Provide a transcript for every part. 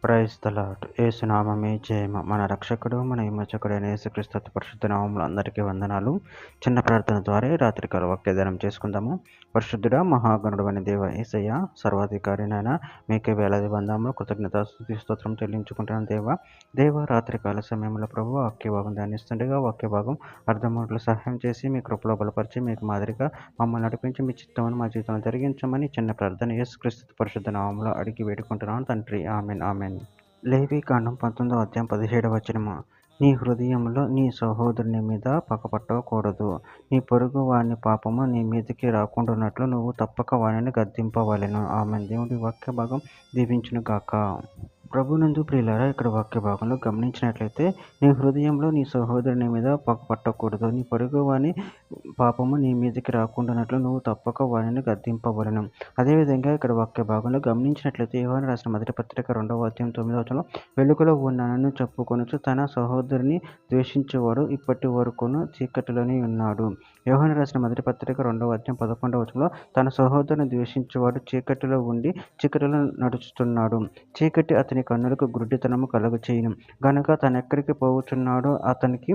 Praise the lord. యేసునామమే జయము. మన రక్షకుడు, మన విమోచకుడైన యేసుక్రీస్తు అతి పరిశుద్ధ నామములో అందరికీ వందనాలు. చిన్న ప్రార్థన ద్వారా రాత్రికాల వాక్యదానం చేసుకుందాము. పరిశుద్ధుడా, మహాగణుడు అని దేవ యేసయ్య, సర్వాధికారినైనా మీకే వేలాది వందములు కృతజ్ఞతాస్తుతి స్తోత్రం చెల్లించుకుంటున్నాను దేవ రాత్రికాల సమయంలో ప్రభు వాక్య భాగం ధ్యానిస్తుండగా వాక్య భాగం అర్థమవుట్లు సహాయం చేసి మీ కృపలో బలపరిచి మీకు మాదిరిగా మమ్మల్ని నడిపించి మీ చిత్తమును మా జీవితంలో జరిగించమని చిన్న ప్రార్థన యేసుక్రీస్తు పరిశుద్ధ నామములో అడిగి వేడుకుంటున్నాను తండ్రి. Amen amen. లేవీకాండం 19వ అధ్యాయం 17వ వచనము. నీ హృదయంలో నీ సహోదరుని మీద పగపట్టకూడదు. నీ పొరుగు వాని పాపము నీ మీదికి రాకుండానట్లు నువ్వు తప్పక వానిని గద్దింపవలెను. ఆమేన్. దేవుడి వాక్య భాగం దీవించును గాక. ప్రభునందు ప్రియులారా, ఇక్కడ వాక్య భాగంలో గమనించినట్లయితే నీ హృదయంలో నీ సహోదరుని మీద పగపట్టకూడదు. నీ పొరుగు వాని పాపము నీ మీదకి రాకుండానట్లు నువ్వు తప్పక వానిని గద్దింపవలెను. అదేవిధంగా ఇక్కడ వాక్య భాగంలో గమనించినట్లయితే యోహాను రాసిన మొదటి పత్రిక 2వ అధ్యాయం 9వ వచనంలో వెలుగులో ఉన్నానని చెప్పుకొనుచు తన సహోదరుని ద్వేషించేవాడు ఇప్పటి వరకును చీకటిలోనే ఉన్నాడు. యోహాను రాసిన మొదటి పత్రిక 2వ అధ్యాయం 11వ వచనంలో తన సహోదరుని ద్వేషించేవాడు చీకటిలో ఉండి చీకటిలో నడుచుతున్నాడు. చీకటి అతని కన్నులకు గుడ్డితనము కలుగచేయును గనుక తనెక్కడికి పోవుచున్నాడో అతనికి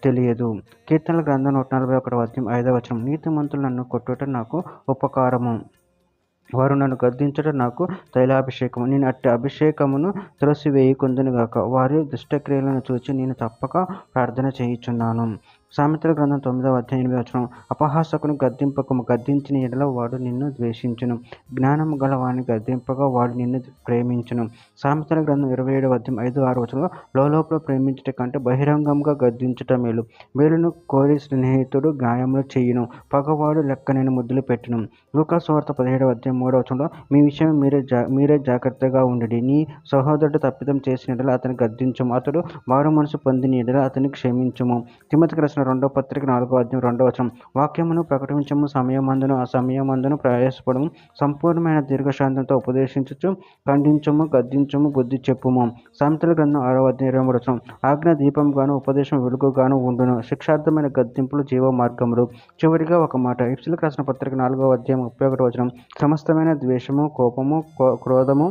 తెలియదు. కీర్తనల గ్రంథం 141వ అధ్యాయం 5వ వచనం. నీతిమంతులు నన్ను కొట్టుట నాకు ఉపకారము, వారు నన్ను గద్దించుట నాకు తైలాభిషేకము. నేను అట్టి అభిషేకమును త్రోసివేయకుందును గాక. వారి దుష్టక్రియలను చూచి నేను తప్పక ప్రార్థన చేయుచున్నాను. సామెతల గ్రంథం 9వ అధ్యాయం 8వ వచనం. అపహాసకును గద్దింపకము, గద్దించిన ఎడల వాడు నిన్ను ద్వేషించును. జ్ఞానము గల వాడిని గద్దింపగా వాడు నిన్ను ప్రేమించును. సామెతల గ్రంథం 27వ అధ్యాయం 5-6 వచనంలో లోలోపల ప్రేమించుట కంటే బహిరంగంగా గద్దించుట మేలు. మేలును కోరి స్నేహితుడు గాయములు చేయును, పగవాడు లెక్కనైన ముద్దులు పెట్టును. లూకాసు వార్త 17వ అధ్యాయం 3వ వచనంలో మీ విషయం మీరే జాగ్రత్తగా ఉండుడి. నీ సహోదరుడు తప్పిదం చేసిన ఎడల అతని గద్దించుము, అతడు మారు మనసు పొందిన ఎడల అతని క్షమించుము. తిమోతికి రాసిన 2వ పత్రిక 4వ అధ్యాయం 2వ వచనం. వాక్యమును ప్రకటించము, సమయమందును అసమయమందును ప్రయాసపడము, సంపూర్ణమైన దీర్ఘశాంతంతో ఉపదేశించుచు ఖండించము, గద్దించము, బుద్ధి చెప్పుము. సామెతల గ్రంథం 6వ అధ్యాయం 23వ వచనం. ఆజ్ఞ దీపంగాను ఉపదేశం వెలుగుగాను ఉండును, శిక్షార్థమైన గద్దింపులు జీవ మార్గములు. చివరిగా ఒక మాట. ఎఫెసీయులకు రాసిన పత్రిక 4వ అధ్యాయం 31వ వచనం. సమస్తమైన ద్వేషము, కోపము, క్రోధము,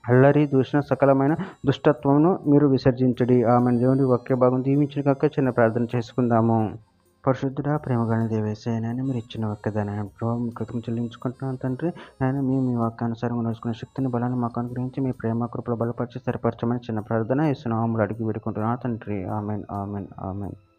అల్లరి, దూషణ, సకలమైన దుష్టత్వమును మీరు విసర్జించుడి. ఆమెను. దేవుని వాక్య భాగం దీవించిన కాక చిన్న ప్రార్థన చేసుకుందాము. పరిశుద్ధుడా, ప్రేమగాని దేవేశయ్య, నేను మీరు ఇచ్చిన వాక్యదాన్ని ప్రభావం కృతం చెల్లించుకుంటున్నాను తండ్రి. నేను మీ వాక్యానుసారంగా నడుచుకునే శక్తిని బలాన్ని మాకు అనుగ్రహించి మీ ప్రేమ కృపలో బలపరిచి స్థిరపరచమని చిన్న ప్రార్థన యేసు నామములో అడిగి వేడుకుంటున్నాను తండ్రి. Amen amen amen.